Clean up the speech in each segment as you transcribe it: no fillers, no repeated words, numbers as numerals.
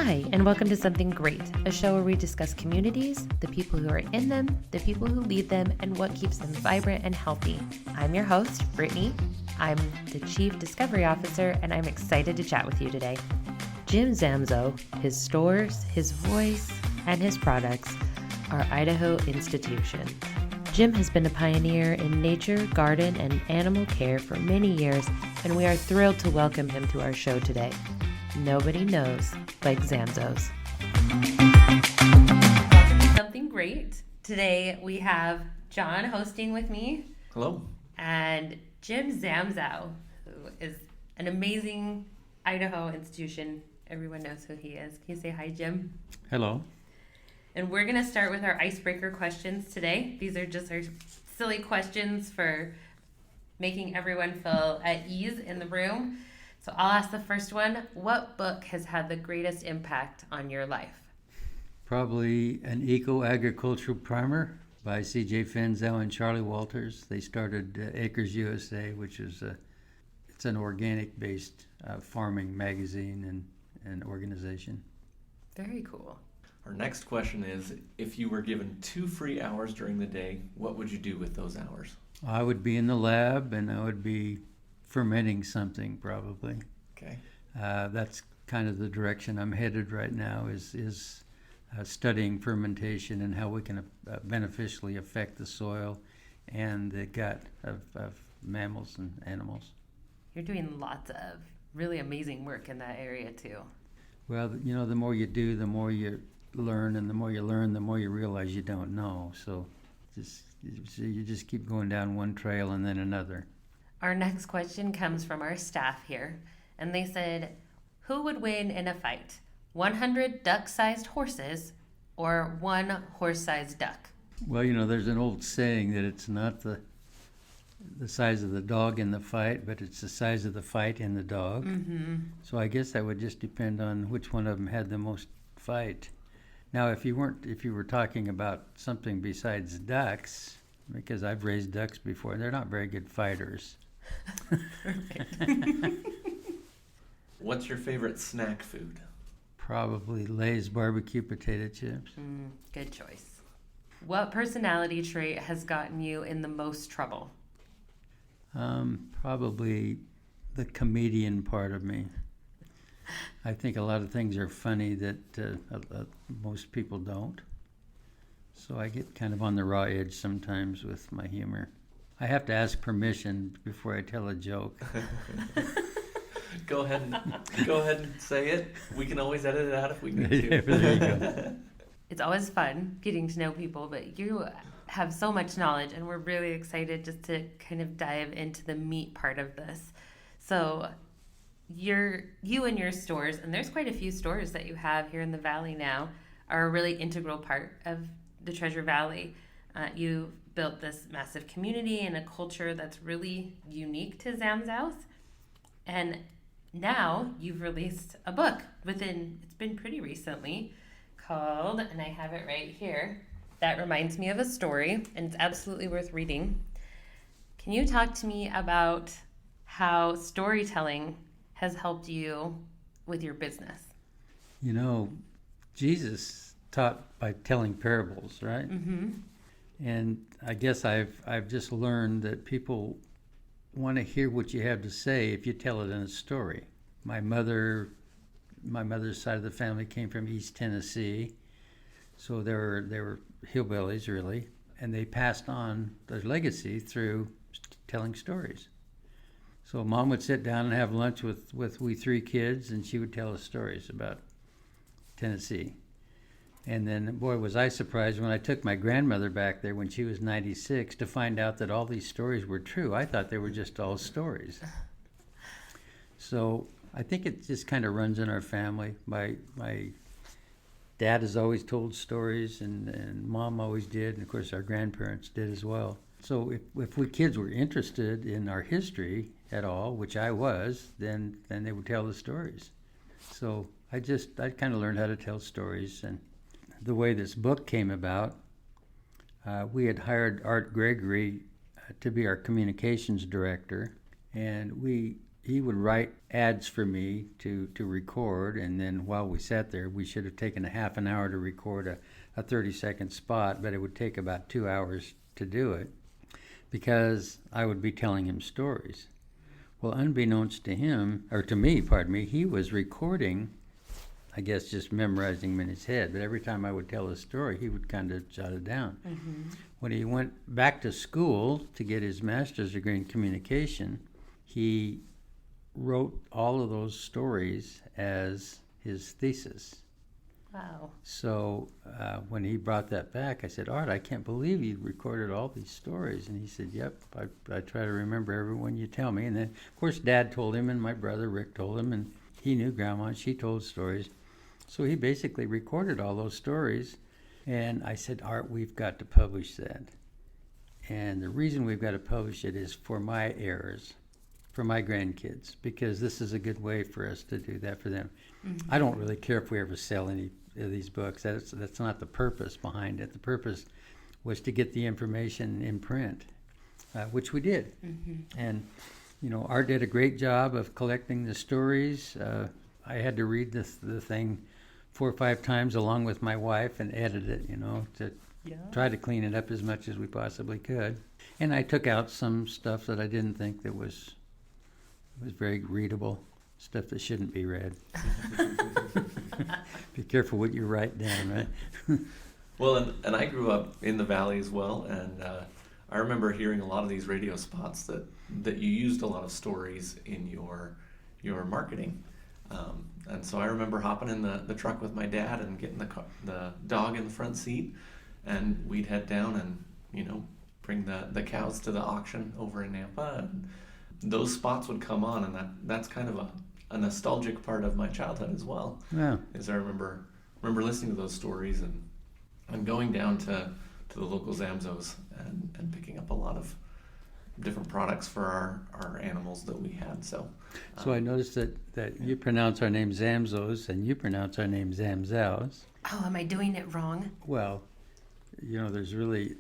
Hi, and welcome to Something Great, a show where we discuss communities, the people who are in them, the people who lead them, and what keeps them vibrant and healthy. I'm your host, Brittany. I'm the Chief Discovery Officer, and I'm excited to chat with you today. Jim Zamzow, his stores, his voice, and his products are Idaho institutions. Jim has been a pioneer in nature, garden, and animal care for many years, and we are thrilled to welcome him to our show today. Nobody knows like Zamzow's. Welcome to Something Great. Today we have John hosting with me. Hello. And Jim Zamzow, who is an amazing Idaho institution. Everyone knows who he is. Can you say hi, Jim? Hello. And we're going to start with our icebreaker questions today. These are just our silly questions for making everyone feel at ease in the room. So I'll ask the first one. What book has had the greatest impact on your life? Probably an eco-agricultural primer by C.J. Zamzow and Charlie Walters. They started Acres USA, which is it's an organic-based farming magazine and organization. Very cool. Our next question is, if you were given 2 free hours during the day, what would you do with those hours? I would be in the lab, and I would be fermenting something, probably. Okay. That's kind of the direction I'm headed right now, is studying fermentation and how we can beneficially affect the soil and the gut of mammals and animals. You're doing lots of really amazing work in that area, too. Well, you know, the more you do, the more you learn, and the more you learn, the more you realize you don't know. So you just keep going down one trail and then another. Our next question comes from our staff here, and they said, who would win in a fight? 100 duck-sized horses or 1 horse-sized duck? Well, you know, there's an old saying that it's not the size of the dog in the fight, but it's the size of the fight in the dog. Mm-hmm. So I guess that would just depend on which one of them had the most fight. Now, if you were talking about something besides ducks, because I've raised ducks before, they're not very good fighters. What's your favorite snack food? Probably Lay's barbecue potato chips. Good choice. What personality trait has gotten you in the most trouble? Probably the comedian part of me. I think a lot of things are funny that most people don't. So I get kind of on the raw edge sometimes with my humor. I have to ask permission before I tell a joke. Go ahead and say it. We can always edit it out if we need to. Yeah, there you go. It's always fun getting to know people, but you have so much knowledge, and we're really excited just to kind of dive into the meat part of this. So you and your stores, and there's quite a few stores that you have here in the Valley now, are a really integral part of the Treasure Valley. You've built this massive community and a culture that's really unique to Zamzow. And now you've released a book it's been pretty recently, called, and I have it right here, That Reminds Me of a Story, and it's absolutely worth reading. Can you talk to me about how storytelling has helped you with your business? You know, Jesus taught by telling parables, right? Mm-hmm. And I guess I've just learned that people want to hear what you have to say if you tell it in a story. My mother's side of the family came from East Tennessee, so they were hillbillies really, and they passed on their legacy through telling stories. So Mom would sit down and have lunch with we 3 kids, and she would tell us stories about Tennessee. And then, boy, was I surprised when I took my grandmother back there when she was 96 to find out that all these stories were true. I thought they were just all stories. So I think it just kind of runs in our family. My dad has always told stories, and Mom always did, and of course our grandparents did as well. So if we kids were interested in our history at all, which I was, then they would tell the stories. So I kind of learned how to tell stories. And the way this book came about, we had hired Art Gregory to be our communications director, and he would write ads for me to record, and then while we sat there, we should have taken a half an hour to record a 30-second spot, but it would take about 2 hours to do it because I would be telling him stories. Well, unbeknownst to him, or to me, pardon me, he was recording, I guess just memorizing them in his head, but every time I would tell a story, he would kind of jot it down. Mm-hmm. When he went back to school to get his master's degree in communication, he wrote all of those stories as his thesis. Wow. So when he brought that back, I said, Art, I can't believe you recorded all these stories. And he said, yep, I try to remember every one you tell me. And then, of course, Dad told him, and my brother Rick told him, and he knew Grandma, and she told stories. So he basically recorded all those stories. And I said, Art, we've got to publish that. And the reason we've got to publish it is for my heirs, for my grandkids, because this is a good way for us to do that for them. Mm-hmm. I don't really care if we ever sell any of these books. That's not the purpose behind it. The purpose was to get the information in print, which we did. Mm-hmm. And, Art did a great job of collecting the stories. I had to read the thing 4 or 5 times along with my wife and edit it, to try to clean it up as much as we possibly could. And I took out some stuff that I didn't think that was very readable, stuff that shouldn't be read. Be careful what you write down, right? Well, and I grew up in the valley as well, and I remember hearing a lot of these radio spots that you used a lot of stories in your marketing. And so I remember hopping in the truck with my dad and getting the dog in the front seat, and we'd head down and bring the cows to the auction over in Nampa, and those spots would come on, and that's kind of a nostalgic part of my childhood as well. Yeah. Is I remember listening to those stories and going down to the local Zamzows and picking up a lot of different products for our animals that we had. So I noticed that you pronounce our name Zamzows and you pronounce our name Zamzows. Oh, am I doing it wrong? Well, there's really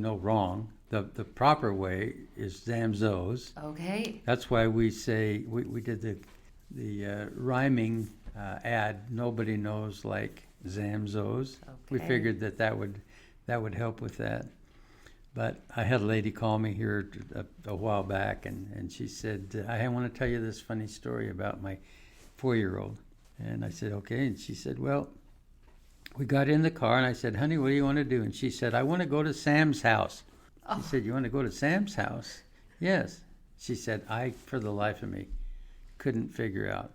no wrong. The proper way is Zamzows. Okay. That's why we say we did the rhyming ad. Nobody knows like Zamzows. Okay. We figured that would help with that. But I had a lady call me here a while back, and she said, I want to tell you this funny story about my 4-year-old. And I said, okay. And she said, well, we got in the car, and I said, honey, what do you want to do? And she said, I want to go to Sam's house. Oh. She said, you want to go to Sam's house? Yes. She said, I, for the life of me, couldn't figure out.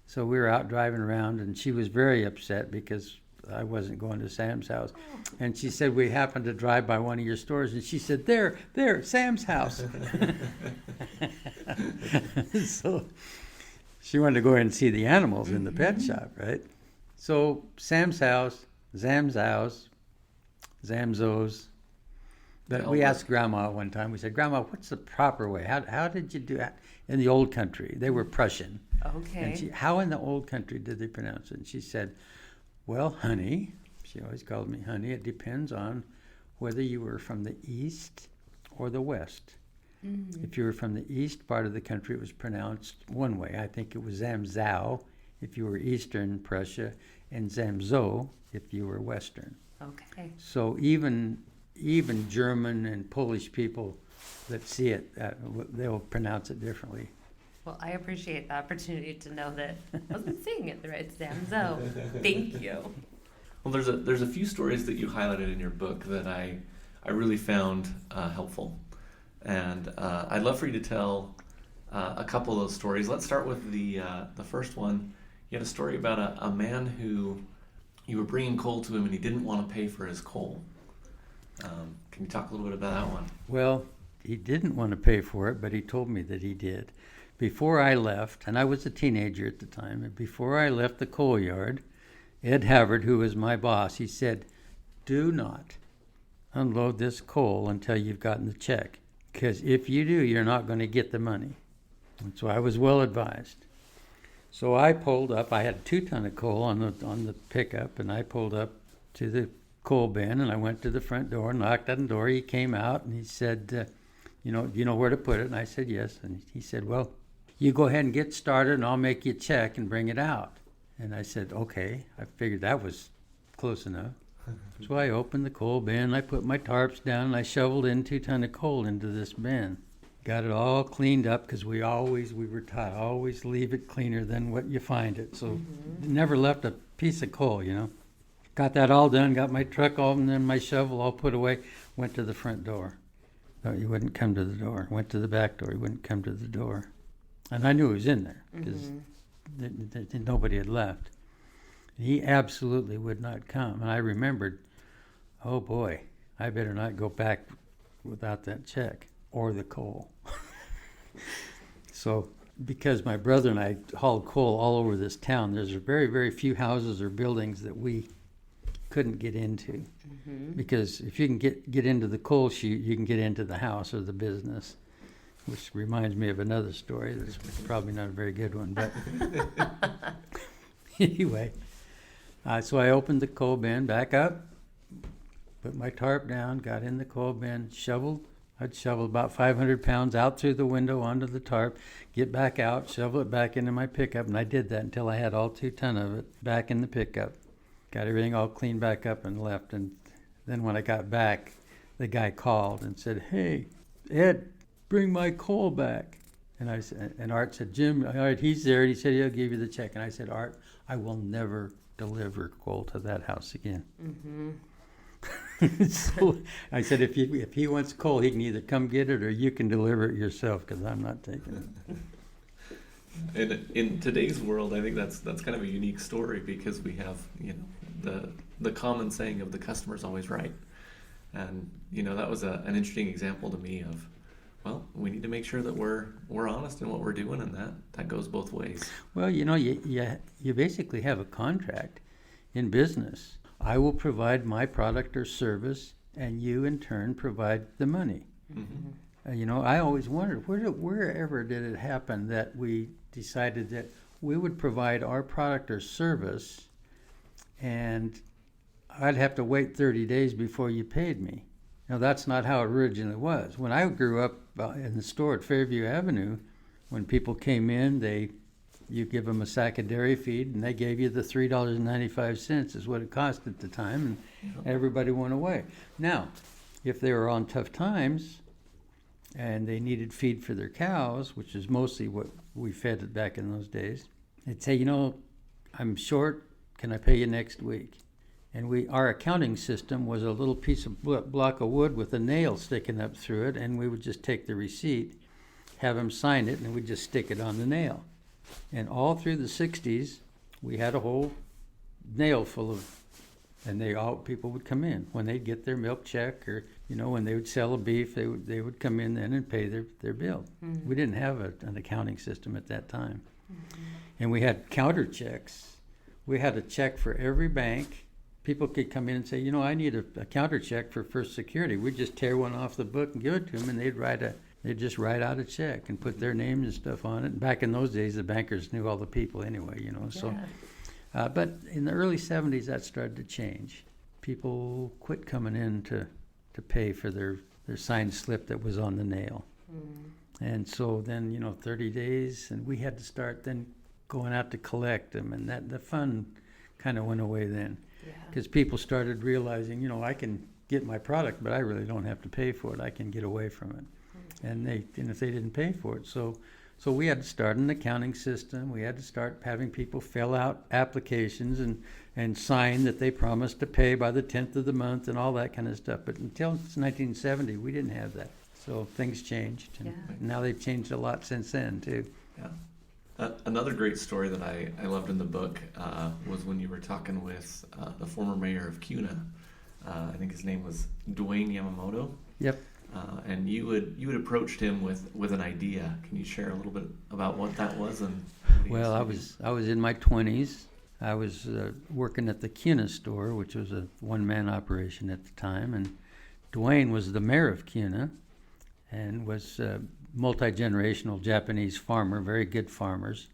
So we were out driving around, and she was very upset because I wasn't going to Sam's house. And she said, we happened to drive by one of your stores, and she said, there, Sam's house. So she wanted to go in and see the animals in the pet shop, right? So Sam's house, Zamzows, Zamzows. But we asked Grandma one time, we said, Grandma, what's the proper way? How did you do that? In the old country, they were Prussian. Okay. And how in the old country did they pronounce it? And she said, well, honey, she always called me honey, it depends on whether you were from the east or the west. Mm-hmm. If you were from the east part of the country, it was pronounced one way. I think it was Zamzow if you were eastern Prussia, and Zamzow if you were western. Okay. So even German and Polish people that see it, they'll pronounce it differently. Well, I appreciate the opportunity to know that I wasn't saying it the right, Zamzow. Thank you. Well, there's a few stories that you highlighted in your book that I really found helpful, and I'd love for you to tell a couple of those stories. Let's start with the first one. You had a story about a man who you were bringing coal to him and he didn't want to pay for his coal. Can you talk a little bit about that one? Well, he didn't want to pay for it, but he told me that he did. Before I left, and I was a teenager at the time, and before I left the coal yard, Ed Havard, who was my boss, he said, do not unload this coal until you've gotten the check, because if you do, you're not going to get the money. And so I was well advised. So I pulled up. I had 2 tons of coal on the pickup, and I pulled up to the coal bin, and I went to the front door, knocked on the door. He came out, and he said, you know where to put it? And I said, yes. And he said, well, You go ahead and get started, and I'll make you a check and bring it out. And I said, okay. I figured that was close enough. So I opened the coal bin, I put my tarps down, and I shoveled in 2 tons of coal into this bin. Got it all cleaned up, because we were taught, always leave it cleaner than what you find it. So never left a piece of coal, you know. Got that all done, got my truck all, and then my shovel all put away, went to the front door. Thought he wouldn't come to the door. Went to the back door, he wouldn't come to the door. And I knew he was in there, because nobody had left. He absolutely would not come. And I remembered, oh boy, I better not go back without that check or the coal. So, because my brother and I hauled coal all over this town, there's very, very few houses or buildings that we couldn't get into. Because if you can get into the coal chute, you can get into the house or the business. Which reminds me of another story that's probably not a very good one. But anyway, so I opened the coal bin back up, put my tarp down, got in the coal bin, shoveled. I'd shovel about 500 pounds out through the window onto the tarp, get back out, shovel it back into my pickup, and I did that until I had all 2 tons of it back in the pickup. Got everything all cleaned back up and left. And then when I got back, the guy called and said, "Hey, Ed, bring my coal back." And Art said, "Jim, all right, he's there." And he said, "He'll give you the check." And I said, "Art, I will never deliver coal to that house again." So I said, if he wants coal, he can either come get it or you can deliver it yourself, because I'm not taking it. And in today's world, I think that's kind of a unique story, because we have, the common saying of the customer's always right. And, that was an interesting example to me of, well, we need to make sure that we're honest in what we're doing, and that goes both ways. Well, you basically have a contract in business. I will provide my product or service, and you in turn provide the money. I always wondered, wherever did it happen that we decided that we would provide our product or service, and I'd have to wait 30 days before you paid me. Now, that's not how it originally was. When I grew up in the store at Fairview Avenue, when people came in, you give them a sack of dairy feed, and they gave you the $3.95 is what it cost at the time, and everybody went away. Now, if they were on tough times and they needed feed for their cows, which is mostly what we fed back in those days, they'd say, "I'm short, can I pay you next week?" And our accounting system was a little piece of block of wood with a nail sticking up through it, and we would just take the receipt, have them sign it, and we'd just stick it on the nail. And all through the 60s, we had a whole nail full of, and people would come in when they'd get their milk check, or when they would sell a beef, they would come in then and pay their bill. We didn't have an accounting system at that time, and we had counter checks. We had a check for every bank. People could come in and say, "I need a counter check for First Security." We'd just tear one off the book and give it to them, and they'd just write out a check and put their names and stuff on it. And back in those days, the bankers knew all the people anyway, So, but in the early 70s, that started to change. People quit coming in to pay for their signed slip that was on the nail. And so then, 30 days, and we had to start then going out to collect them, and the fun kind of went away then. Because people started realizing, I can get my product, but I really don't have to pay for it. I can get away from it. And if they didn't pay for it. So we had to start an accounting system. We had to start having people fill out applications and sign that they promised to pay by the 10th of the month and all that kind of stuff. But until 1970, we didn't have that. So things changed. And now they've changed a lot since then, too. Yeah. Another great story that I loved in the book was when you were talking with the former mayor of Kuna. I think his name was Dwayne Yamamoto. Yep. And you had approached him with an idea. Can you share a little bit about what that was? Well, I was in my 20s. I was working at the Kuna store, which was a one-man operation at the time, and Dwayne was the mayor of Kuna, and was a multi-generational Japanese farmer, very good farmers.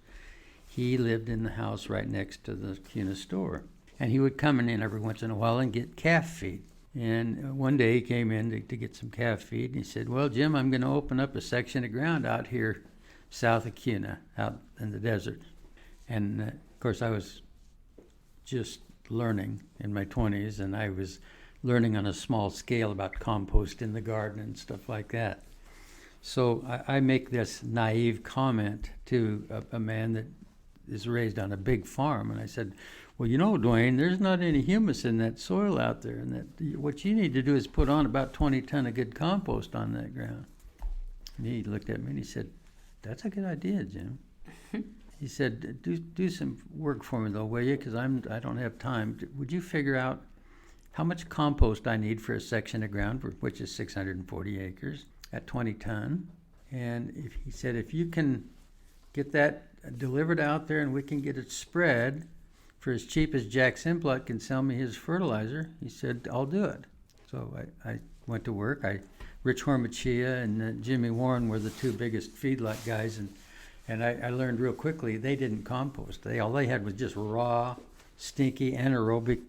He lived in the house right next to the Kuna store, and he would come in every once in a while and get calf feed. And one day he came in to get some calf feed, and he said, "Well, Jim, I'm going to open up a section of ground out here south of Cuna, out in the desert. And of course, I was just learning in my 20s, and I was learning on a small scale about compost in the garden and stuff like that. So I make this naive comment to a man that is raised on a big farm, and I said, well, you know, Dwayne, there's not any humus in that soil out there, and that what you need to do is put on about 20 ton of good compost on that ground. And he looked at me and he said, that's a good idea, Jim. He said, do some work for me though, will you? Because I don't have time. Would you figure out how much compost I need for a section of ground, which is 640 acres, at 20 ton? And he said, if you can get that delivered out there and we can get it spread for as cheap as Jack Simplot can sell me his fertilizer, he said, I'll do it. So I went to work. Rich Hormachia and Jimmy Warren were the two biggest feedlot guys, and I learned real quickly they didn't compost. All they had was just raw, stinky, anaerobic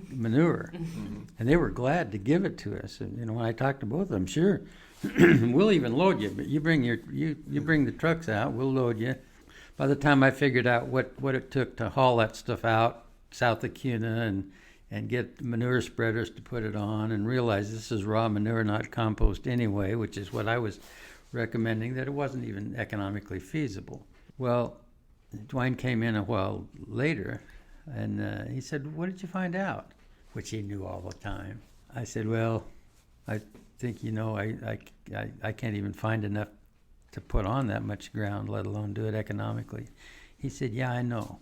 manure, and they were glad to give it to us. And when I talked to both of them, sure, we'll even load you, but you bring the trucks out, we'll load you. By the time I figured out what it took to haul that stuff out south of Cuna and get manure spreaders to put it on, and realize this is raw manure, not compost anyway, which is what I was recommending, that it wasn't even economically feasible. Well, Dwayne came in a while later, and he said, what did you find out? Which he knew all the time. I said, well, I think, I can't even find enough to put on that much ground, let alone do it economically. He said, yeah, I know.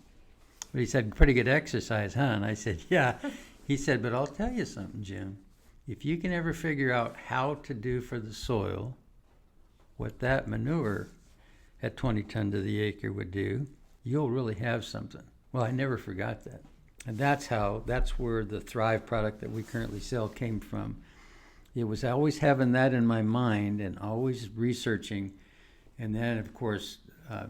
But he said, pretty good exercise, huh? And I said, yeah. He said, but I'll tell you something, Jim. If you can ever figure out how to do for the soil what that manure at 20 ton to the acre would do, you'll really have something. Well, I never forgot that. And that's where the Thrive product that we currently sell came from. It was always having that in my mind and always researching. And then, of course,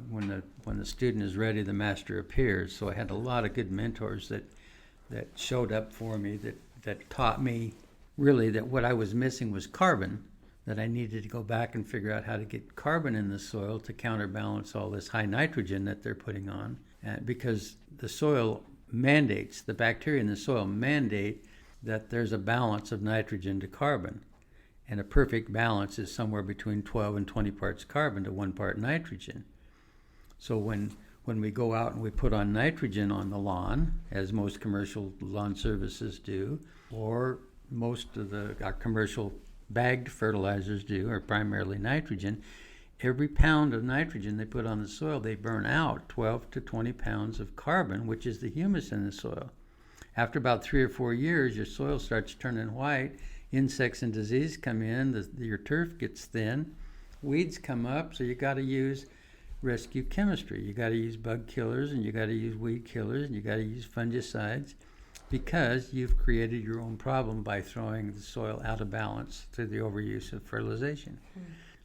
when the student is ready, the master appears. So I had a lot of good mentors that showed up for me, that taught me really that what I was missing was carbon, that I needed to go back and figure out how to get carbon in the soil to counterbalance all this high nitrogen that they're putting on. Because the soil mandates, the bacteria in the soil mandate that there's a balance of nitrogen to carbon. And a perfect balance is somewhere between 12 and 20 parts carbon to 1 part nitrogen. So when we go out and we put on nitrogen on the lawn, as most commercial lawn services do, or most of our commercial bagged fertilizers do, are primarily nitrogen, every pound of nitrogen they put on the soil, they burn out 12 to 20 pounds of carbon, which is the humus in the soil. After about 3 or 4 years, your soil starts turning white, insects and disease come in, your turf gets thin, weeds come up, so you got to use rescue chemistry. You got to use bug killers, and you got to use weed killers, and you got to use fungicides, because you've created your own problem by throwing the soil out of balance through the overuse of fertilization.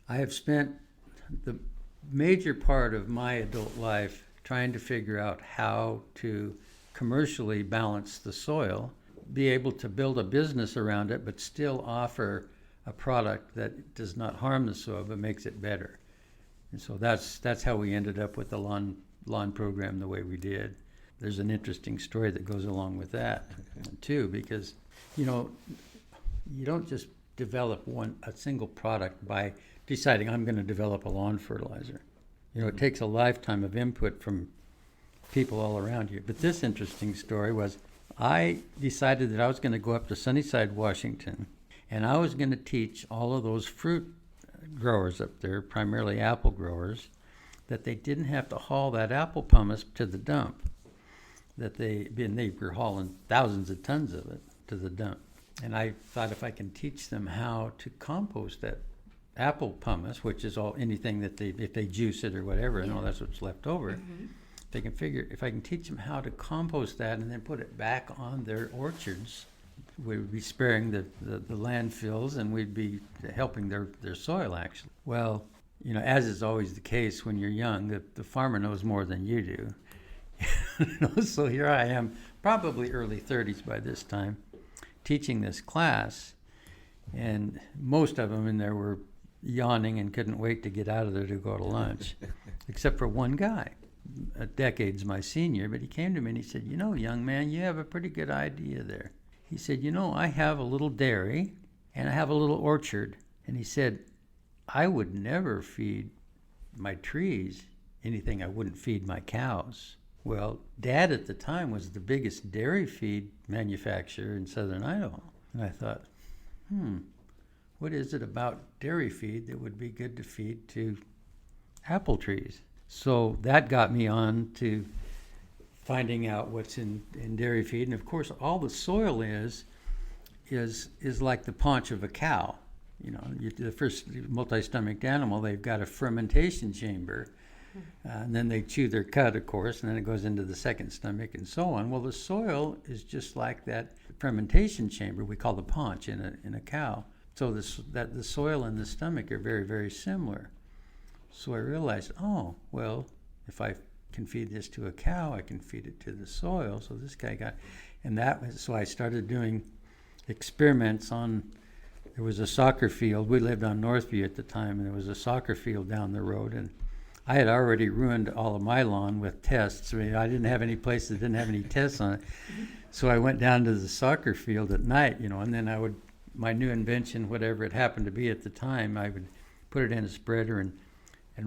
I have spent the major part of my adult life trying to figure out how to commercially balance the soil, be able to build a business around it, but still offer a product that does not harm the soil but makes it better. And so that's how we ended up with the lawn program the way we did. There's an interesting story that goes along with that too, because you don't just develop a single product by deciding I'm going to develop a lawn fertilizer. It takes a lifetime of input from people all around you. But this interesting story was, I decided that I was going to go up to Sunnyside, Washington, and I was going to teach all of those fruit growers up there, primarily apple growers, that they didn't have to haul that apple pumice to the dump, that they were hauling thousands of tons of it to the dump. And I thought, if I can teach them how to compost that apple pumice, which is anything that if they juice it or whatever, and all that's what's left over, they can figure, if I can teach them how to compost that and then put it back on their orchards, we'd be sparing the landfills, and we'd be helping their soil, actually. Well, as is always the case when you're young, the farmer knows more than you do. So here I am, probably early 30s by this time, teaching this class, and most of them in there were yawning and couldn't wait to get out of there to go to lunch, except for one guy, decades my senior. But he came to me and he said, young man, you have a pretty good idea there. He said, I have a little dairy and I have a little orchard. And he said, I would never feed my trees anything I wouldn't feed my cows. Well, Dad at the time was the biggest dairy feed manufacturer in southern Idaho. And I thought, what is it about dairy feed that would be good to feed to apple trees? So that got me on to finding out what's in dairy feed. And of course, all the soil is like the paunch of a cow. The first multi-stomached animal, they've got a fermentation chamber. And then they chew their cud, of course, and then it goes into the second stomach and so on. Well, the soil is just like that fermentation chamber we call the paunch in a cow. So the soil and the stomach are very, very similar. So I realized, if I can feed this to a cow, I can feed it to the soil. So this guy so I started doing experiments on. There was a soccer field. We lived on Northview at the time, and there was a soccer field down the road, and I had already ruined all of my lawn with tests. I didn't have any place that didn't have any tests on it. So I went down to the soccer field at night, and then my new invention, whatever it happened to be at the time, I would put it in a spreader and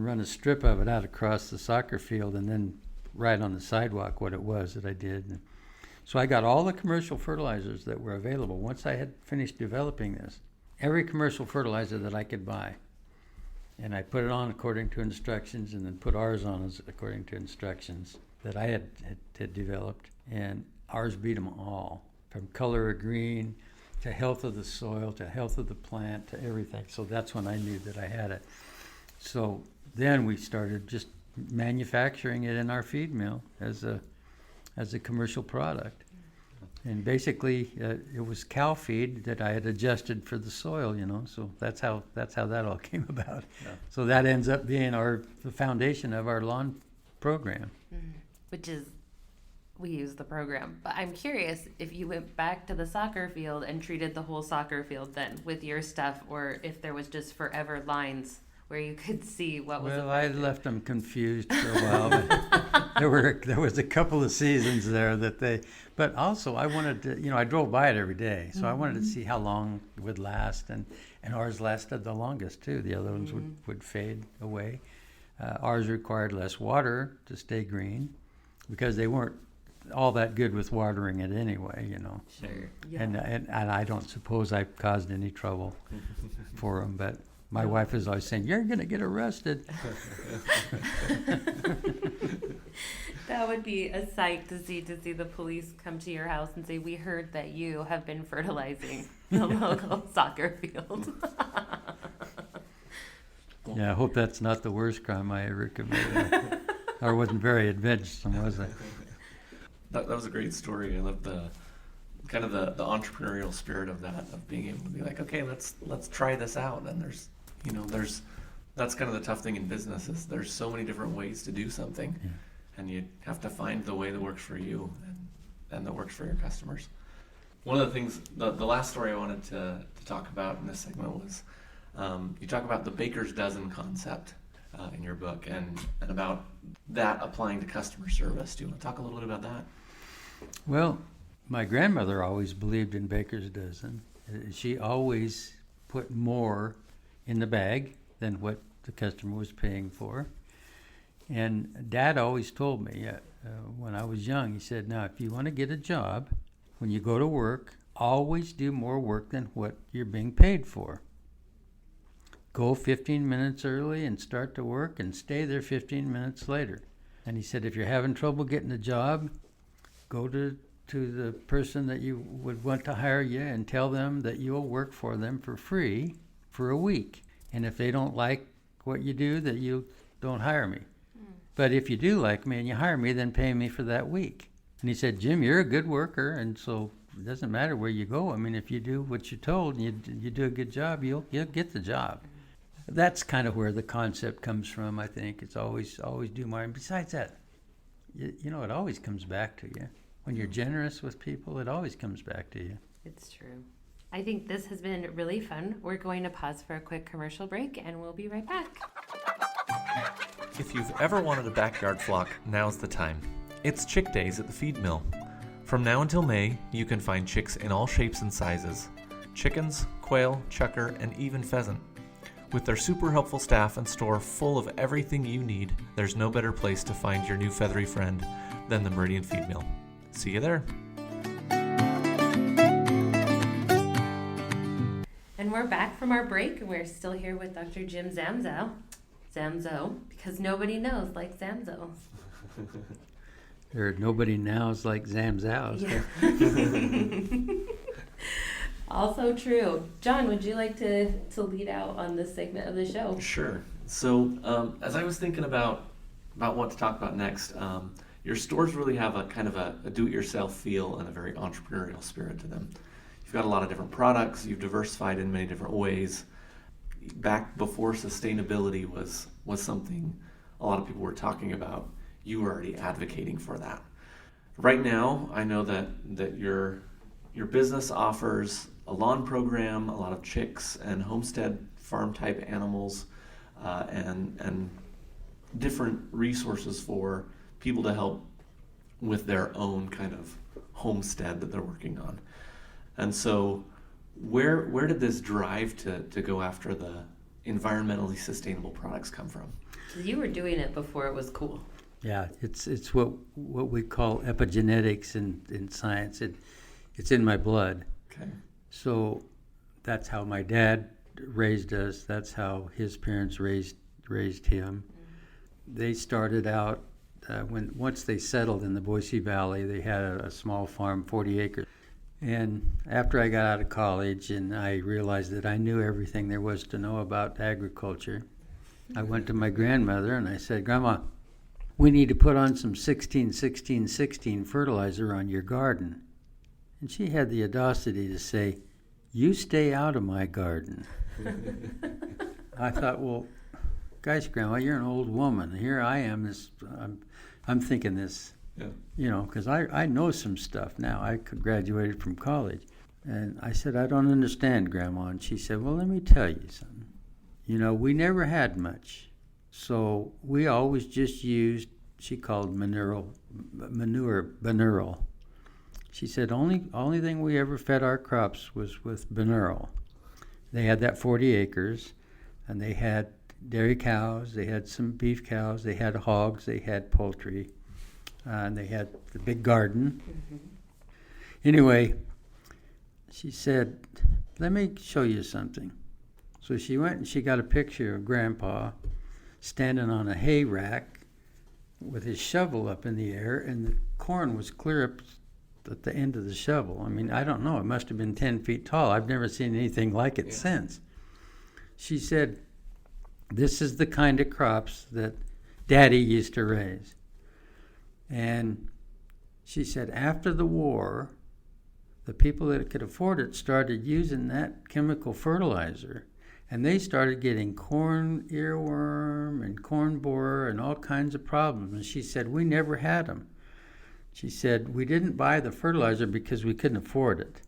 run a strip of it out across the soccer field and then write on the sidewalk what it was that I did. And so I got all the commercial fertilizers that were available. Once I had finished developing this, every commercial fertilizer that I could buy, and I put it on according to instructions and then put ours on according to instructions that I had developed. And ours beat them all, from color of green to health of the soil to health of the plant to everything. So that's when I knew that I had it. So then we started just manufacturing it in our feed mill as a commercial product. And basically, it was cow feed that I had adjusted for the soil, So that's how that all came about. Yeah. So that ends up being the foundation of our lawn program. Which is, we use the program. But I'm curious if you went back to the soccer field and treated the whole soccer field then with your stuff, or if there was just forever lines where you could see what was affected. I left them confused for a while. But there was a couple of seasons there but also I wanted to, I drove by it every day, so I wanted to see how long it would last, and ours lasted the longest too. The other ones would fade away. Ours required less water to stay green because they weren't all that good with watering it anyway, Sure. Yeah. And I don't suppose I caused any trouble for them, but my wife is always saying, "You're going to get arrested." That would be a sight to see the police come to your house and say, "We heard that you have been fertilizing the local soccer field." Yeah, I hope that's not the worst crime I ever committed. Or wasn't very adventuresome, was I? That was a great story. I love the kind of the entrepreneurial spirit of that, of being able to be like, okay, let's try this out. And that's kind of the tough thing in business is there's so many different ways to do something, and you have to find the way that works for you and that works for your customers. One of the things, the last story I wanted to talk about in this segment was you talk about the baker's dozen concept in your book and about that applying to customer service. Do you want to talk a little bit about that? Well, my grandmother always believed in baker's dozen. She always put more in the bag than what the customer was paying for. And Dad always told me when I was young, he said, now, if you want to get a job, when you go to work, always do more work than what you're being paid for. Go 15 minutes early and start to work and stay there 15 minutes later. And he said, if you're having trouble getting a job, go to the person that you would want to hire you and tell them that you'll work for them for free for a week. And if they don't like what you do, that you don't hire me. But if you do like me and you hire me, then pay me for that week. And he said, Jim, you're a good worker, and so it doesn't matter where you go. I mean, if you do what you're told and you do a good job, you'll get the job. That's kind of where the concept comes from, I think. It's always do more. And besides that, you know, it always comes back to you. When you're generous with people, it always comes back to you. It's true. I think this has been really fun. We're going to pause for a quick commercial break, and we'll be right back. If you've ever wanted a backyard flock, now's the time. It's Chick Days at the feed mill. From now until May, you can find chicks in all shapes and sizes. Chickens, quail, chucker, and even pheasant. With their super helpful staff and store full of everything you need, there's no better place to find your new feathery friend than the Meridian Feed Mill. See you there. And we're back from our break, and we're still here with Dr. Jim Zamzow, because nobody knows like Zamzow. Nobody now's like Zamzow. Yeah. Also true. John, would you like to lead out on this segment of the show? Sure. So as I was thinking about what to talk about next, your stores really have a kind of a do-it-yourself feel and a very entrepreneurial spirit to them. You've got a lot of different products. You've diversified in many different ways. Back before sustainability was something a lot of people were talking about, you were already advocating for that. Right now, I know that your business offers a lawn program, a lot of chicks and homestead farm type animals, and different resources for people to help with their own kind of homestead that they're working on. And so where did this drive to go after the environmentally sustainable products come from? You were doing it before it was cool. Yeah, it's what we call epigenetics in science. It's in my blood. Okay. So that's how my dad raised us. That's how his parents raised him. They started out once they settled in the Boise Valley. They had a small farm, 40 acres. And after I got out of college and I realized that I knew everything there was to know about agriculture, I went to my grandmother and I said, "Grandma, we need to put on some 16-16-16 fertilizer on your garden." And she had the audacity to say, "You stay out of my garden." I thought, well, gosh, Grandma, you're an old woman. Here I am, I'm thinking this, Yeah. because I know some stuff now. I graduated from college. And I said, "I don't understand, Grandma." And she said, "Well, let me tell you something. We never had much. So we always just used," she called manure. She said, only thing we ever fed our crops was with manure. They had that 40 acres, and they had dairy cows, they had some beef cows, they had hogs, they had poultry, and they had the big garden. Mm-hmm. Anyway, she said, "Let me show you something." So she went and she got a picture of Grandpa standing on a hay rack with his shovel up in the air, and the corn was clear up at the end of the shovel. I mean, I don't know. It must have been 10 feet tall. I've never seen anything like it since. She said, "This is the kind of crops that Daddy used to raise." And she said, after the war, the people that could afford it started using that chemical fertilizer. And they started getting corn earworm and corn borer and all kinds of problems. And she said, "We never had them." She said, "We didn't buy the fertilizer because we couldn't afford it."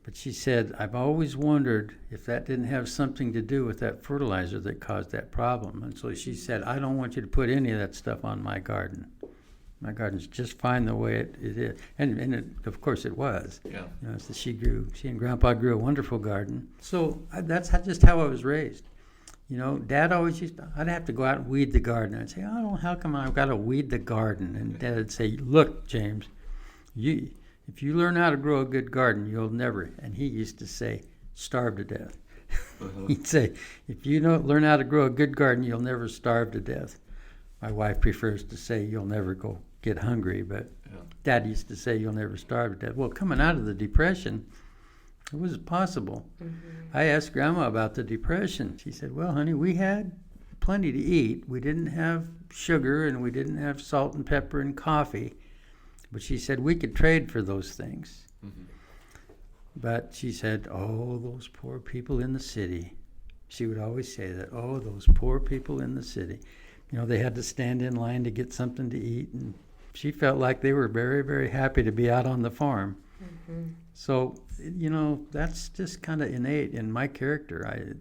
But she said, "I've always wondered if that didn't have something to do with that fertilizer that caused that problem." And so she said, "I don't want you to put any of that stuff on my garden. My garden's just fine the way it is." And of course it was. Yeah. So she and Grandpa grew a wonderful garden. So that's just how I was raised. Dad always I'd have to go out and weed the garden. I'd say, "Oh, how come I've got to weed the garden?" And Dad would say, "Look, James, if you learn how to grow a good garden, you'll never," and he used to say, "starve to death." Uh-huh. He'd say, "If you don't learn how to grow a good garden, you'll never starve to death." My wife prefers to say, "You'll never go get hungry," but Dad used to say, "You'll never starve to death." Well, coming out of the Depression, it was possible. Mm-hmm. I asked Grandma about the Depression. She said, "Well, honey, we had plenty to eat. We didn't have sugar and we didn't have salt and pepper and coffee." But she said we could trade for those things. Mm-hmm. But she said, "Oh, those poor people in the city." She would always say that, "Oh, those poor people in the city." They had to stand in line to get something to eat. And she felt like they were very, very happy to be out on the farm. So, that's just kind of innate in my character.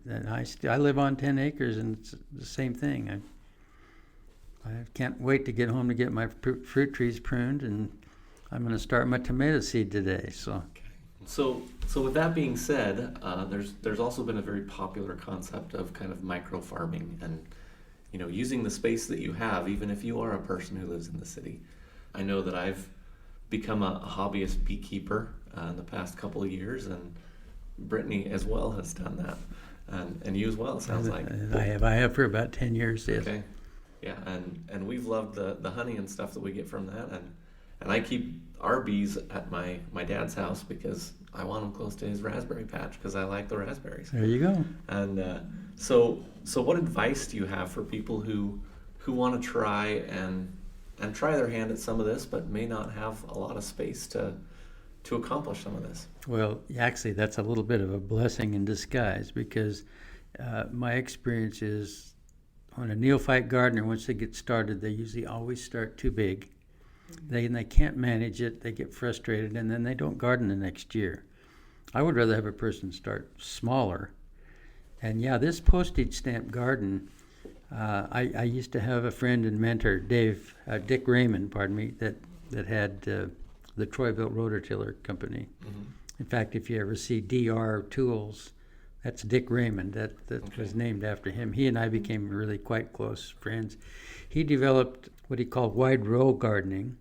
I live on 10 acres, and it's the same thing. I can't wait to get home to get my fruit trees pruned, and I'm going to start my tomato seed today. So, So with that being said, there's also been a very popular concept of kind of micro farming and, using the space that you have, even if you are a person who lives in the city. I know that I've become a hobbyist beekeeper in the past couple of years, and Brittany as well has done that, and you as well, it sounds like. I have for about 10 years. Yes. Okay. Yeah, and we've loved the honey and stuff that we get from that, and I keep our bees at my dad's house because I want them close to his raspberry patch because I like the raspberries. There you go. And so what advice do you have for people who want to try and try their hand at some of this, but may not have a lot of space to accomplish some of this? Well, actually, that's a little bit of a blessing in disguise, because my experience is when a neophyte gardener, once they get started, they usually always start too big. They can't manage it, they get frustrated, and then they don't garden the next year. I would rather have a person start smaller. And yeah, this postage stamp garden, I used to have a friend and mentor, Dick Raymond, that had the Troy-built rototiller company. Mm-hmm. In fact, if you ever see DR Tools, that's Dick Raymond. That okay. was named after him. He and I became really quite close friends. He developed what he called wide row gardening.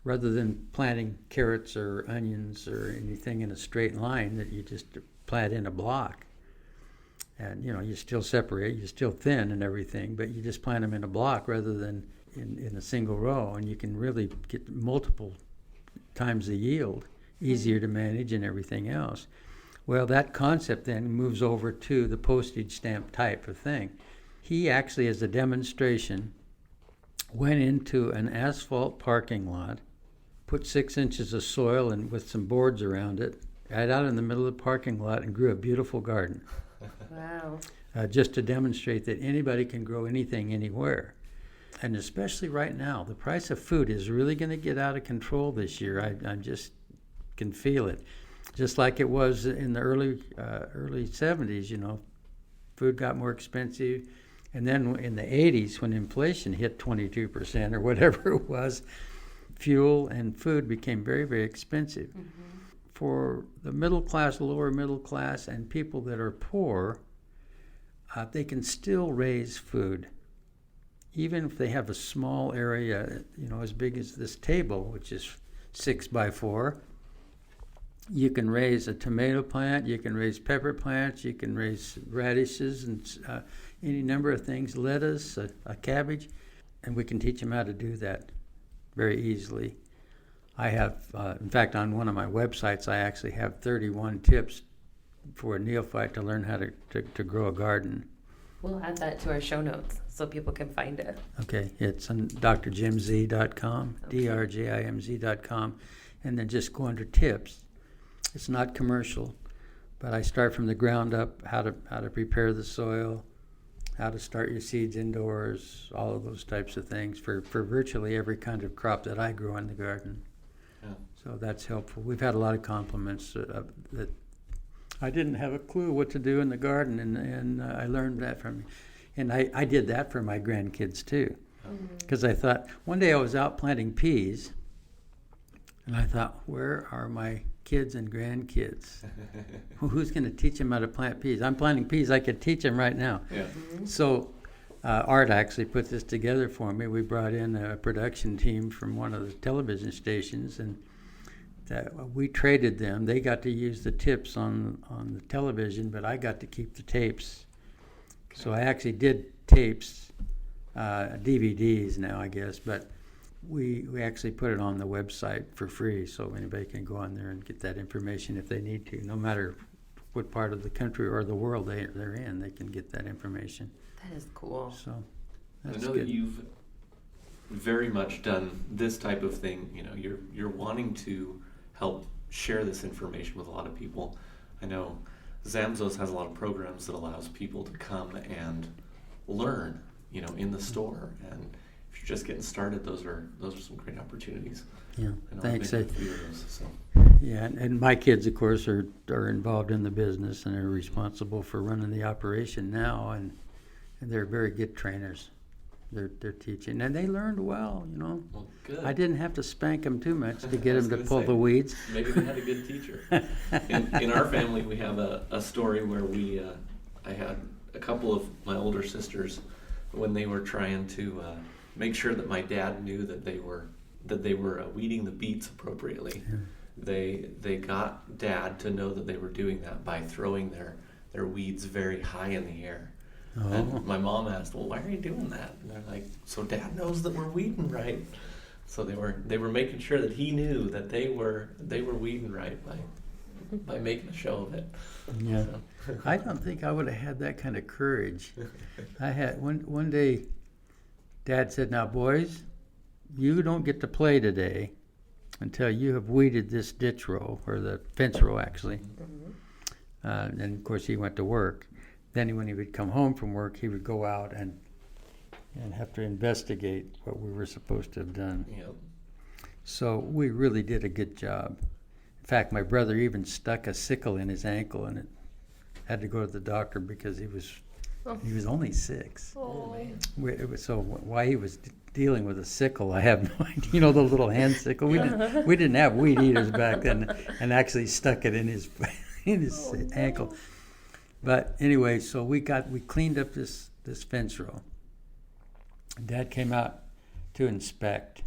Rather than planting carrots or onions or anything in a straight line, that you just plant in a block. And, you still separate, you're still thin and everything, but you just plant them in a block rather than in a single row, and you can really get multiple times the yield, easier to manage and everything else. Well, that concept then moves over to the postage stamp type of thing. He actually, as a demonstration, went into an asphalt parking lot, put 6 inches of soil and with some boards around it, right out in the middle of the parking lot, and grew a beautiful garden. Wow. Just to demonstrate that anybody can grow anything anywhere. And especially right now, the price of food is really going to get out of control this year. I just can feel it. Just like it was in the early 70s, food got more expensive. And then in the 80s, when inflation hit 22% or whatever it was, fuel and food became very, very expensive. Mm-hmm. For the middle class, lower middle class, and people that are poor, they can still raise food. Even if they have a small area, as big as this table, which is 6 by 4, you can raise a tomato plant, you can raise pepper plants, you can raise radishes and any number of things, lettuce, a cabbage, and we can teach them how to do that very easily. I have, in fact, on one of my websites, I actually have 31 tips for a neophyte to learn how to grow a garden. We'll add that to our show notes so people can find it. Okay, it's on drjimz.com, Okay. drjimz.com, and then just go under tips. It's not commercial, but I start from the ground up, how to prepare the soil, how to start your seeds indoors, all of those types of things for virtually every kind of crop that I grow in the garden. Yeah. So that's helpful. We've had a lot of compliments that I didn't have a clue what to do in the garden, and I learned that from you. And I did that for my grandkids too. Because I thought, one day I was out planting peas, and I thought, where are my kids and grandkids? Who's going to teach them how to plant peas? I'm planting peas. I could teach them right now. Yeah. Mm-hmm. So Art actually put this together for me. We brought in a production team from one of the television stations, and we traded them. They got to use the tips on the television, but I got to keep the tapes. Okay. So I actually did tapes, DVDs now, I guess, but we actually put it on the website for free, so anybody can go on there and get that information if they need to. No matter what part of the country or the world they're in, they can get that information. That is cool. So I know that you've very much done this type of thing. You're wanting to help share this information with a lot of people. I know Zamzow has a lot of programs that allows people to come and learn, in the store. And if you're just getting started, those are some great opportunities. Yeah, thanks. I've been to a few of those, so. Yeah, and my kids, of course, are involved in the business and are responsible for running the operation now, and they're very good trainers. They're teaching, and they learned well. Well, good. I didn't have to spank them too much to get I was them to gonna pull say, the weeds. Maybe they had a good teacher. In our family, we have a story where I had a couple of my older sisters when they were trying to make sure that my dad knew that they were weeding the beets appropriately. Yeah. They got Dad to know that they were doing that by throwing their weeds very high in the air. Oh. And my mom asked, "Well, why are you doing that?" And they're like, "So Dad knows that we're weeding right." So they were making sure that he knew that they were weeding right by making a show of it. Yeah, so. I don't think I would have had that kind of courage. I had one day. Dad said, "Now, boys, you don't get to play today until you have weeded this ditch row, or the fence row, actually." Mm-hmm. And of course, he went to work. Then when he would come home from work, he would go out and have to investigate what we were supposed to have done. Yep. So we really did a good job. In fact, my brother even stuck a sickle in his ankle, and it had to go to the doctor because he was only 6. Oh, man. So why he was dealing with a sickle, I have no idea. The little hand sickle. We didn't have weed eaters back then, and actually stuck it in his ankle. But anyway, so we cleaned up this fence row. Dad came out to inspect.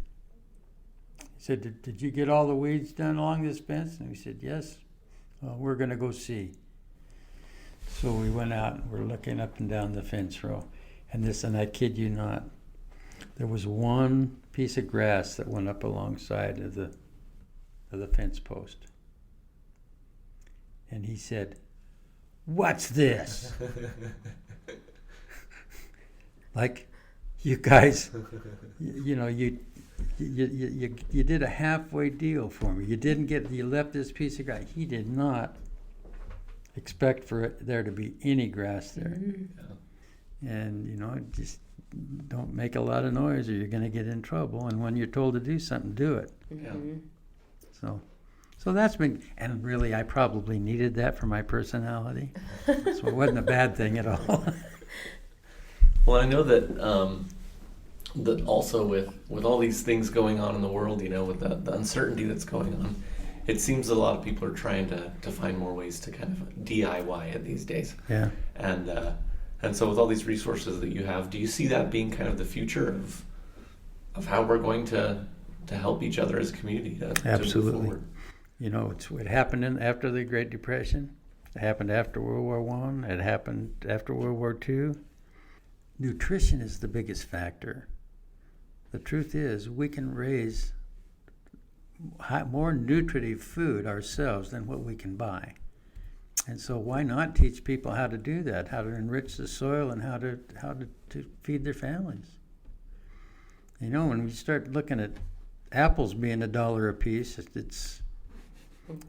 He said, "Did you get all the weeds done along this fence?" And we said, "Yes." "Well, we're going to go see." So we went out and we're looking up and down the fence row. And I kid you not, there was one piece of grass that went up alongside of the fence post. And he said, "What's this?" Like, you guys, you did a halfway deal for me. You left this piece of grass. He did not expect for there to be any grass there. Mm-hmm. And just don't make a lot of noise or you're going to get in trouble. And when you're told to do something, do it. Mm-hmm. So that's been, and really I probably needed that for my personality. So it wasn't a bad thing at all. Well, I know that that also with all these things going on in the world, with the uncertainty that's going on, it seems a lot of people are trying to find more ways to kind of DIY it these days. Yeah. And so with all these resources that you have, do you see that being kind of the future of how we're going to help each other as a community to Absolutely. move forward? It happened after the Great Depression. It happened after World War I. It happened after World War II. Nutrition is the biggest factor. The truth is, we can raise more nutritive food ourselves than what we can buy. And so why not teach people how to do that, how to enrich the soil and how to feed their families? When we start looking at apples being $1 a piece, it's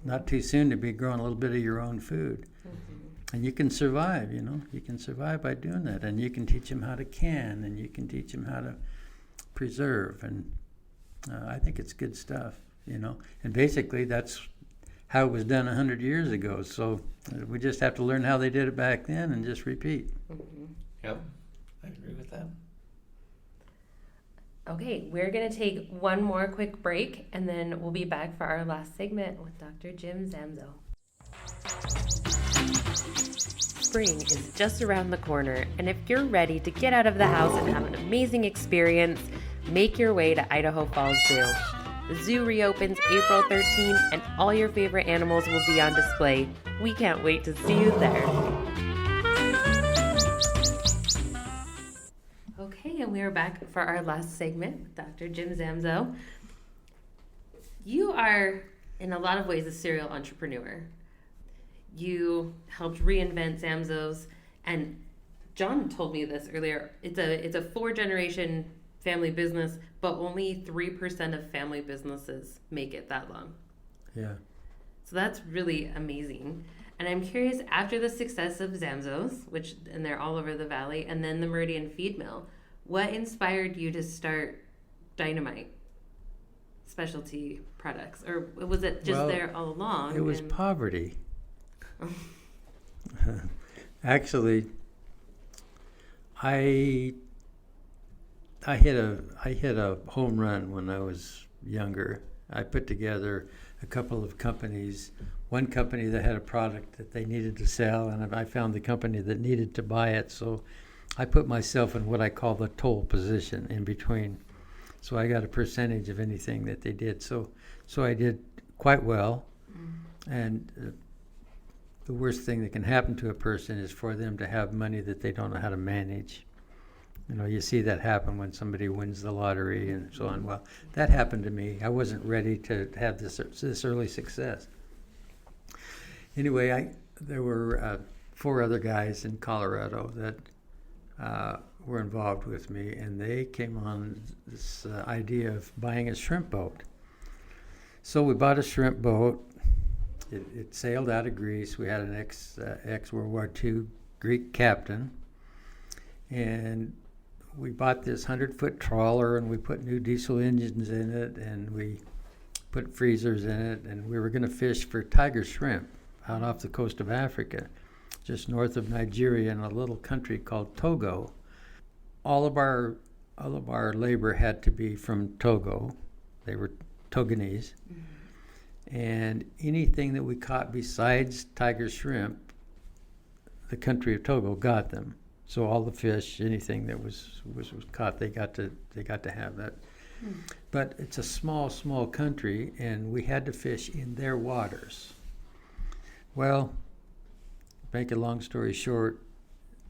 not too soon to be growing a little bit of your own food. Mm-hmm. And you can survive, you can survive by doing that. And you can teach them how to can, and you can teach them how to preserve. And I think it's good stuff, And basically that's how it was done 100 years ago. So we just have to learn how they did it back then and just repeat. Mm-hmm. Yep, I agree with that. Okay, we're going to take one more quick break, and then we'll be back for our last segment with Dr. Jim Zamzow. Spring is just around the corner, and if you're ready to get out of the house and have an amazing experience, make your way to Idaho Falls Zoo. The zoo reopens April 13th, and all your favorite animals will be on display. We can't wait to see you there. Okay, and we are back for our last segment with Dr. Jim Zamzow. You are, in a lot of ways, a serial entrepreneur. You helped reinvent Zamzow's, and John told me this earlier. It's a 4-generation family business, but only 3% of family businesses make it that long. Yeah. So that's really amazing. And I'm curious, after the success of Zamzow's, and they're all over the valley, and then the Meridian Feed Mill, what inspired you to start Dynamite? specialty products, or was it just Well, there all along? It was and- poverty. Actually, I hit a home run when I was younger. I put together a couple of companies. One company that had a product that they needed to sell, and I found the company that needed to buy it. So I put myself in what I call the toll position in between. So I got a percentage of anything that they did. So I did quite well. And the worst thing that can happen to a person is for them to have money that they don't know how to manage. You know, you see that happen when somebody wins the lottery and so on. Well, that happened to me. I wasn't ready to have this early success. Anyway, there were 4 other guys in Colorado that were involved with me, and they came on this idea of buying a shrimp boat. So we bought a shrimp boat. It sailed out of Greece. We had an ex-World War II Greek captain, and we bought this 100-foot trawler, and we put new diesel engines in it, and we put freezers in it, and we were going to fish for tiger shrimp out off the coast of Africa, just north of Nigeria in a little country called Togo. All of our labor had to be from Togo. They were Togolese. And anything that we caught besides tiger shrimp, the country of Togo got them. So all the fish, anything that was caught, they got to have that. But it's a small country, and we had to fish in their waters. Well, make a long story short,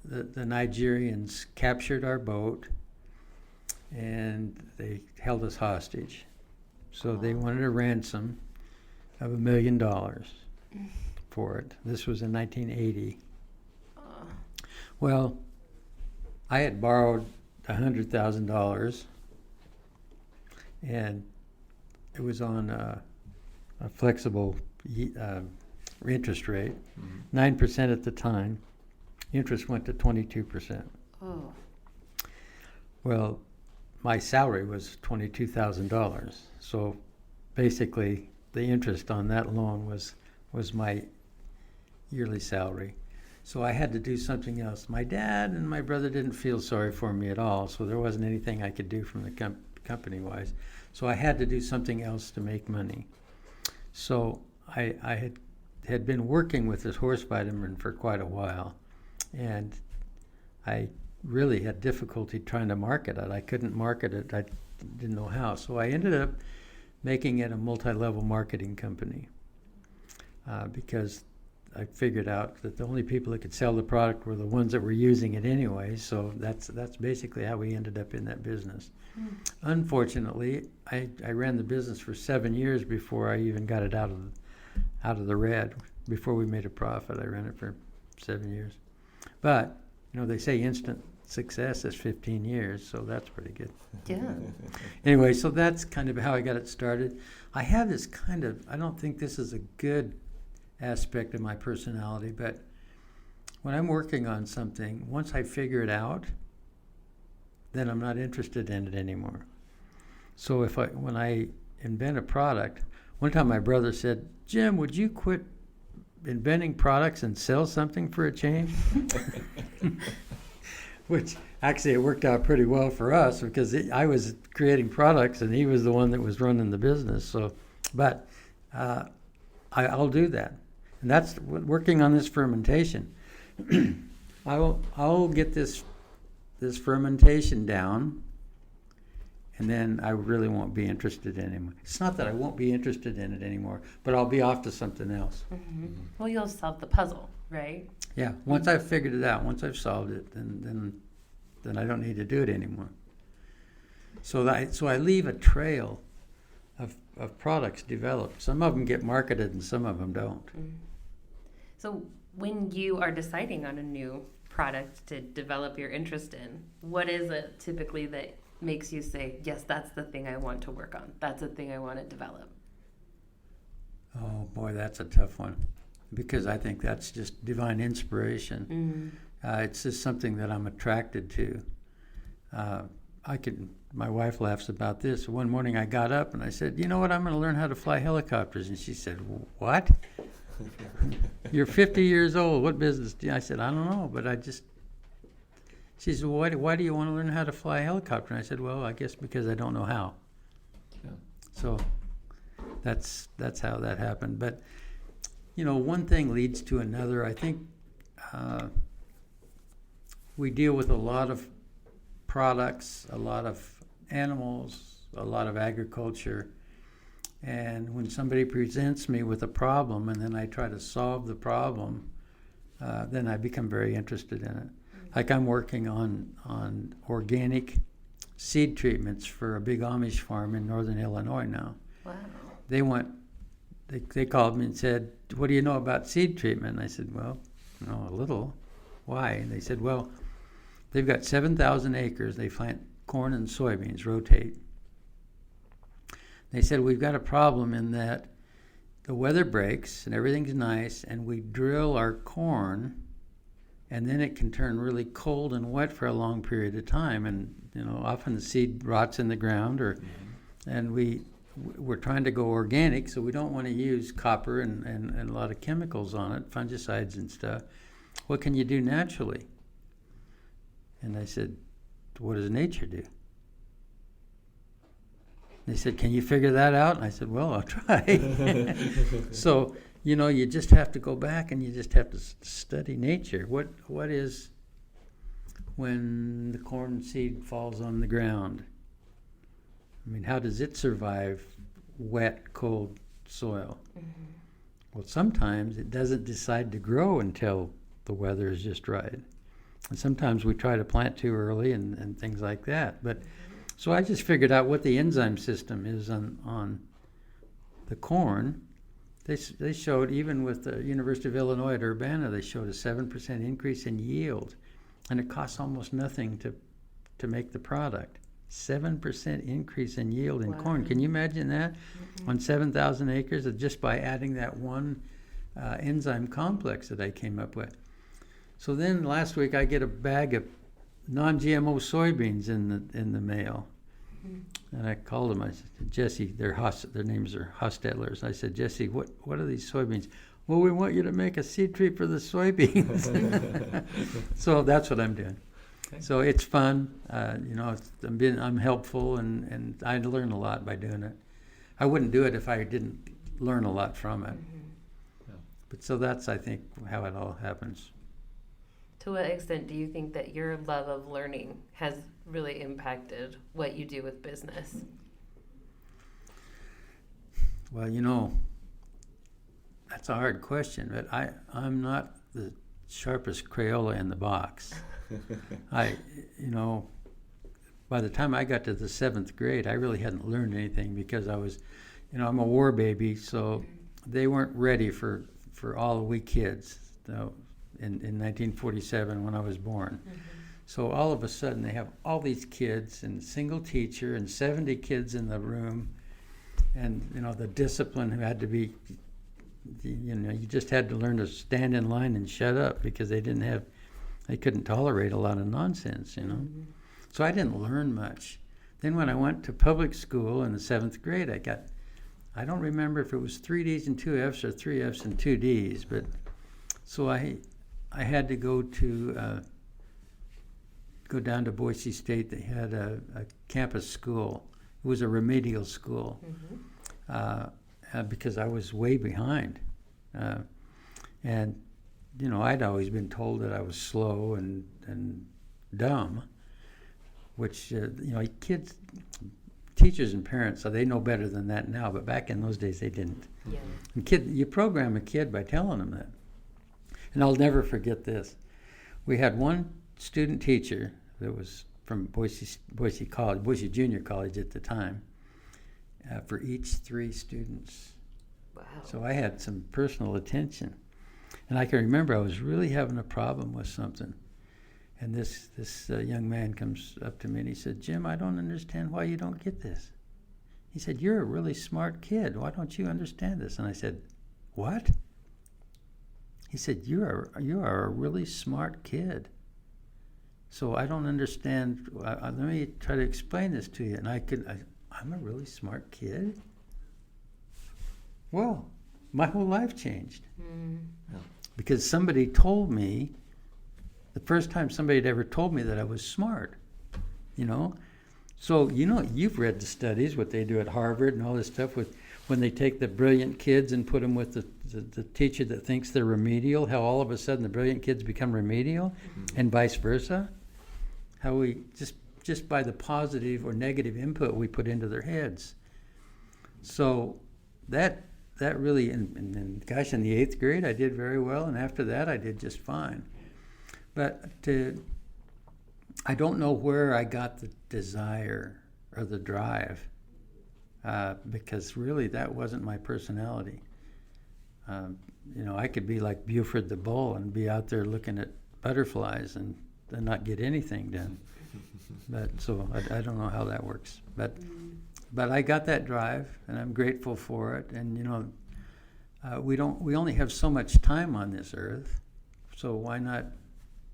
the Nigerians captured our boat, and they held us hostage. So they wanted a ransom of $1 million for it. This was in 1980. Well, I had borrowed $100,000, and it was on a flexible interest rate, 9% at the time. Interest went to 22%. Oh. Well, my salary was $22,000. So basically, the interest on that loan was my yearly salary. So I had to do something else. My dad and my brother didn't feel sorry for me at all, so there wasn't anything I could do from the company-wise. So I had to do something else to make money. So I had been working with this horse vitamin for quite a while, and I really had difficulty trying to market it. I couldn't market it. I didn't know how. So I ended up making it a multi-level marketing company because I figured out that the only people that could sell the product were the ones that were using it anyway. So that's basically how we ended up in that business. Unfortunately, I ran the business for 7 years before I even got it out of the red. Before we made a profit, I ran it for 7 years. But they say instant success is 15 years, so that's pretty good. Yeah. Anyway, so that's kind of how I got it started. I have this I don't think this is a good aspect of my personality, but when I'm working on something, once I figure it out, then I'm not interested in it anymore. So when I invent a product, one time my brother said, "Jim, would you quit inventing products and sell something for a change?" Which actually it worked out pretty well for us because I was creating products and he was the one that was running the business. So, but I'll do that, and that's working on this fermentation. I'll get this fermentation down, and then I really won't be interested in it. It's not that I won't be interested in it anymore, but I'll be off to something else. Well, you'll solve the puzzle, right? Yeah, once I've figured it out, once I've solved it, then I don't need to do it anymore. So I leave a trail of products developed. Some of them get marketed and some of them don't. So when you are deciding on a new product to develop your interest in, what is it typically that makes you say, yes, that's the thing I want to work on. That's the thing I want to develop? Oh boy, that's a tough one, because I think that's just divine inspiration. It's just something that I'm attracted to. my wife laughs about this. One morning I got up and I said, you know what, I'm going to learn how to fly helicopters. And she said, what? You're 50 years old. What business do you? I said, I don't know, but she said, well, why do you want to learn how to fly a helicopter? And I said, well, I guess because I don't know how. Yeah. So that's how that happened. But, one thing leads to another. I think we deal with a lot of products, a lot of animals, a lot of agriculture. And when somebody presents me with a problem and then I try to solve the problem, then I become very interested in it. Like I'm working on organic seed treatments for a big Amish farm in northern Illinois now. Wow. They called me and said, what do you know about seed treatment? And I said, well, a little. Why? And they said, well, they've got 7,000 acres. They plant corn and soybeans, rotate. They said, we've got a problem in that the weather breaks and everything's nice and we drill our corn and then it can turn really cold and wet for a long period of time. And, often the seed rots in the ground and we're trying to go organic, so we don't want to use copper and a lot of chemicals on it, fungicides and stuff. What can you do naturally? And I said, what does nature do? They said, can you figure that out? And I said, well, I'll try. So, you just have to go back and you just have to study nature. What is when the corn seed falls on the ground? I mean, how does it survive wet, cold soil? Mm-hmm. Well, sometimes it doesn't decide to grow until the weather is just right. And sometimes we try to plant too early and things like that. But so I just figured out what the enzyme system is on the corn. They showed, even with the University of Illinois at Urbana, they showed a 7% increase in yield. And it costs almost nothing to make the product. 7% increase in yield in corn. Can you imagine that? Mm-hmm. On 7,000 acres, just by adding that one enzyme complex that I came up with. So then last week I get a bag of non-GMO soybeans in the mail. Mm-hmm. And I called them. I said, Jesse, their names are Hostettlers. I said, Jesse, what are these soybeans? Well, we want you to make a seed treat for the soybeans. So that's what I'm doing. Okay. So it's fun. I'm helpful, and I learn a lot by doing it. I wouldn't do it if I didn't learn a lot from it. Mm-hmm. Yeah. But so that's, I think, how it all happens. To what extent do you think that your love of learning has really impacted what you do with business? Well, that's a hard question, but I'm not the sharpest Crayola in the box. By the time I got to the 7th grade, I really hadn't learned anything because I was, I'm a war baby, so they weren't ready for all of we kids. So in 1947 when I was born. Mm-hmm. So all of a sudden they have all these kids and a single teacher and 70 kids in the room, and the discipline had to be, you just had to learn to stand in line and shut up because they couldn't tolerate a lot of nonsense, Mm-hmm. So I didn't learn much. Then when I went to public school in the 7th grade, I don't remember if it was 3 Ds and 2 Fs or 3 Fs and 2 Ds, but so I had to go down to Boise State. They had a campus school. It was a remedial school. Mm-hmm. Because I was way behind. And I'd always been told that I was slow and dumb, which, kids, teachers and parents, so they know better than that now, but back in those days they didn't. Yeah. And you program a kid by telling them that. And I'll never forget this. We had one student teacher that was from Boise College, Boise Junior College at the time, for each 3 students. Wow. So I had some personal attention. And I can remember I was really having a problem with something. And this young man comes up to me and he said, Jim, I don't understand why you don't get this. He said, you're a really smart kid. Why don't you understand this? And I said, what? He said, you are a really smart kid. So I don't understand. Let me try to explain this to you. And I'm a really smart kid. Well, my whole life changed. Yeah. Because somebody told me, the first time somebody had ever told me that I was smart, you know? So, you've read the studies, what they do at Harvard and all this stuff with when they take the brilliant kids and put them with the teacher that thinks they're remedial, how all of a sudden the brilliant kids become remedial, and vice versa. How we, just by the positive or negative input we put into their heads. So that really, and gosh, in the 8th grade I did very well, and after that I did just fine. But I don't know where I got the desire or the drive, because really that wasn't my personality. I could be like Buford the Bull and be out there looking at butterflies and not get anything done. But so I don't know how that works. But I got that drive, and I'm grateful for it. And we only have so much time on this earth, so why not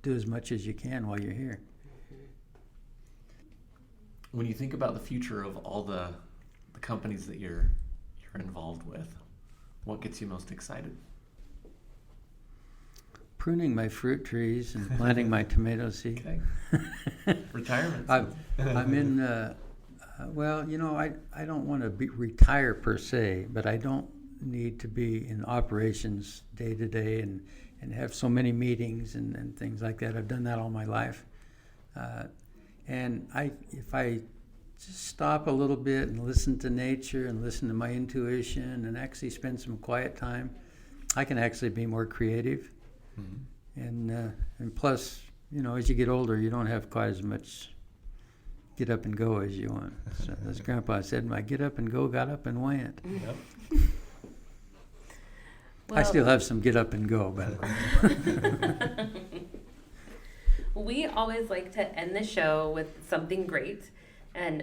do as much as you can while you're here? When you think about the future of all the companies that you're involved with, what gets you most excited? Pruning my fruit trees and planting my tomato seed. Okay. Retirement. I'm in. I don't want to retire per se, but I don't need to be in operations day to day and have so many meetings and things like that. I've done that all my life, and if I just stop a little bit and listen to nature and listen to my intuition and actually spend some quiet time, I can actually be more creative. Mm-hmm. And plus, as you get older, you don't have quite as much get up and go as you want. So, as Grandpa said, my get up and go got up and went. Yep. I still have some get up and go, by the way. We always like to end the show with something great, and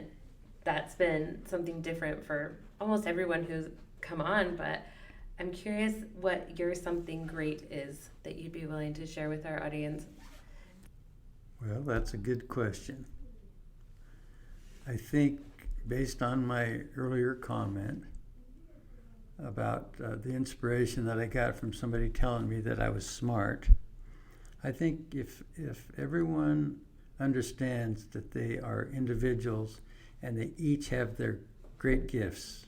that's been something different for almost everyone who's come on, but I'm curious what your something great is that you'd be willing to share with our audience. Well, that's a good question. I think based on my earlier comment about the inspiration that I got from somebody telling me that I was smart, I think if everyone understands that they are individuals and they each have their great gifts,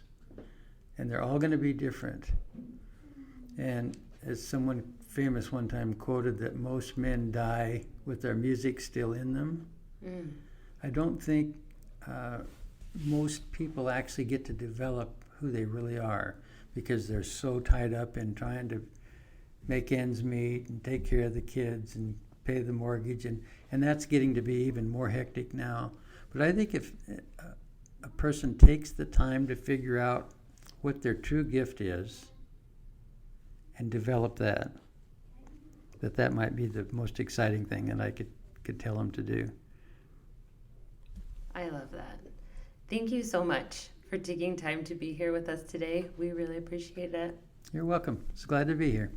and they're all going to be different. And as someone famous one time quoted, that most men die with their music still in them. I don't think most people actually get to develop who they really are, because they're so tied up in trying to make ends meet and take care of the kids and pay the mortgage, and that's getting to be even more hectic now. But I think if a person takes the time to figure out what their true gift is and develop that might be the most exciting thing that I could tell them to do. I love that. Thank you so much for taking time to be here with us today. We really appreciate it. You're welcome. It's glad to be here.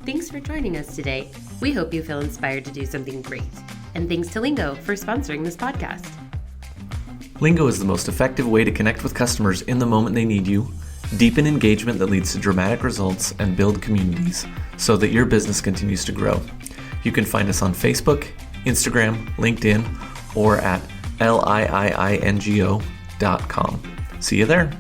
Thanks for joining us today. We hope you feel inspired to do something great. And thanks to Lingo for sponsoring this podcast. Lingo is the most effective way to connect with customers in the moment they need you, deepen engagement that leads to dramatic results, and build communities so that your business continues to grow. You can find us on Facebook, Instagram, LinkedIn, or at liiingo.com. See you there.